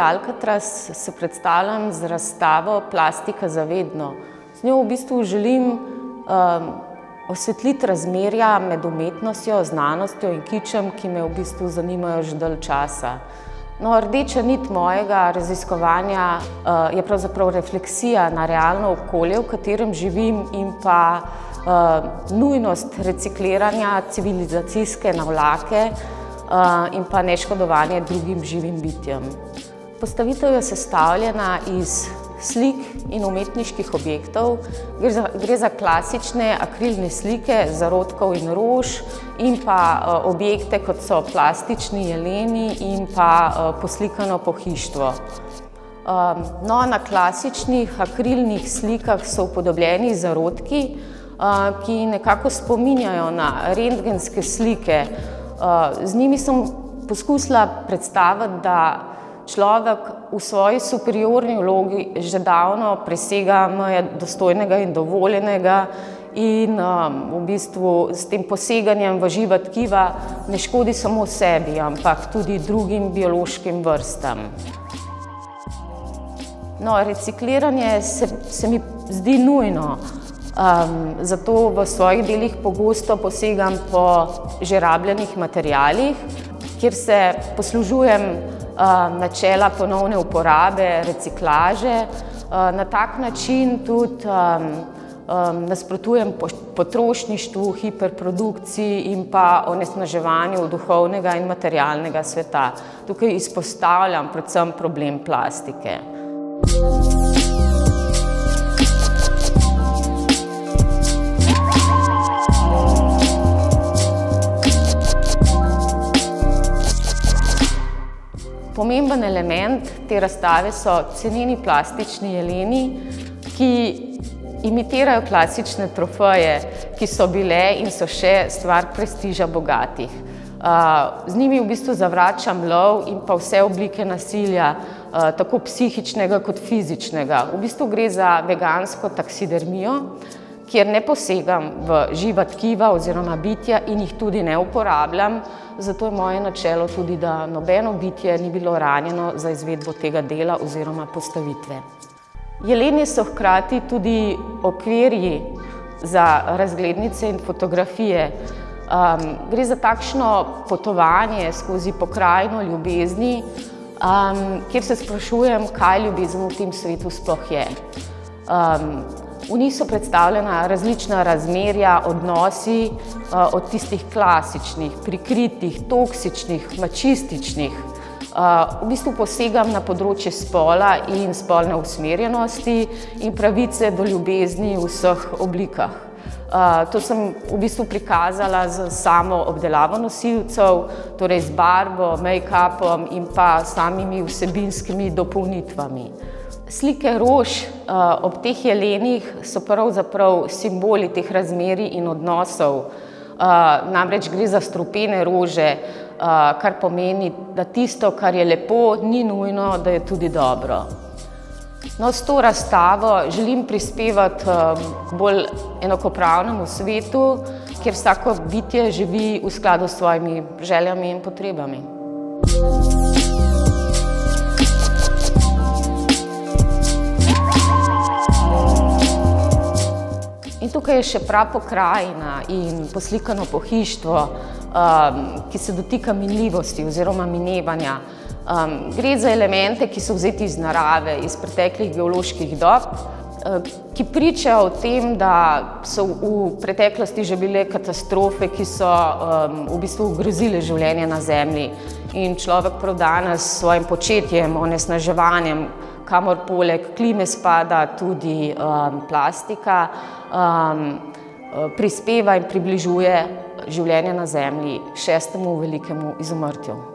Alcatraz se predstavljam z razstavo Plastika za vedno. Z njo v bistvu želim osvetliti razmerja med umetnostjo, znanostjo in kičem, ki me v bistvu zanimajo že dalj časa. No, rdeča nit mojega raziskovanja je pravzaprav refleksija na realno okolje, v katerem živim, in pa nujnost recikliranja civilizacijske navlake in pa neškodovanje drugim živim bitjem. Postavitev je sestavljena iz slik in umetniških objektov. Gre za klasične akrilne slike zarodkov in rož in pa objekte, kot so plastični jeleni in pa poslikano pohištvo. No, na klasičnih akrilnih slikah so upodobljeni zarodki, ki nekako spominjajo na rentgenske slike. Z njimi sem poskusila predstaviti, da človek v svoji superiorni vlogi že davno presega meje dostojnega in dovoljenega in v bistvu s tem poseganjem v živa tkiva ne škodi samo sebi, ampak tudi drugim biološkim vrstam. No, recikliranje se mi zdi nujno, zato v svojih delih pogosto posegam po že rabljenih materialih, kjer se poslužujem načela ponovne uporabe, reciklaže. Na tak način tudi nasprotujem potrošništvu, hiperprodukciji in pa onesnaževanju duhovnega in materialnega sveta. Tukaj izpostavljam predvsem problem plastike. Pomemben element te razstave so ceneni plastični jeleni, ki imitirajo klasične trofeje, ki so bile in so še stvar prestiža bogatih. Z njimi v bistvu zavračam lov in pa vse oblike nasilja, tako psihičnega kot fizičnega. V bistvu gre za vegansko taksidermijo, kjer ne posegam v živa tkiva oziroma bitja in jih tudi ne uporabljam. Zato je moje načelo tudi, da nobeno bitje ni bilo ranjeno za izvedbo tega dela oziroma postavitve. Jeleni so hkrati tudi okvirji za razglednice in fotografije. Gre za takšno potovanje skozi pokrajino ljubezni, kjer se sprašujem, kaj ljubezen v tem svetu sploh je. V njih so predstavljena različna razmerja, odnosi, od tistih klasičnih, prikritih, toksičnih, mačističnih. V bistvu posegam na področje spola in spolne usmerjenosti in pravice do ljubezni v vseh oblikah. To sem v bistvu prikazala z samo obdelavo nosilcev, torej z barvo, make-upom in pa samimi vsebinskimi dopolnitvami. Slike rož ob teh jelenih so pravzaprav simboli teh razmerij in odnosov. Namreč gre za strupene rože, kar pomeni, da tisto, kar je lepo, ni nujno, da je tudi dobro. No, s to razstavo želim prispevati k bolj enakopravnemu svetu, kjer vsako bitje živi v skladu s svojimi željami in potrebami. In tukaj je še prapokrajina in poslikano pohištvo, ki se dotika minljivosti oziroma minevanja. Gre za elemente, ki so vzeti iz narave, iz preteklih geoloških dob, ki pričajo o tem, da so v preteklosti že bile katastrofe, ki so v bistvu ogrozile življenje na Zemlji. In človek prav danes s svojim početjem, onesnaževanjem, kamor poleg klime spada tudi plastika, prispeva in približuje življenje na Zemlji 6. velikemu izumrtju.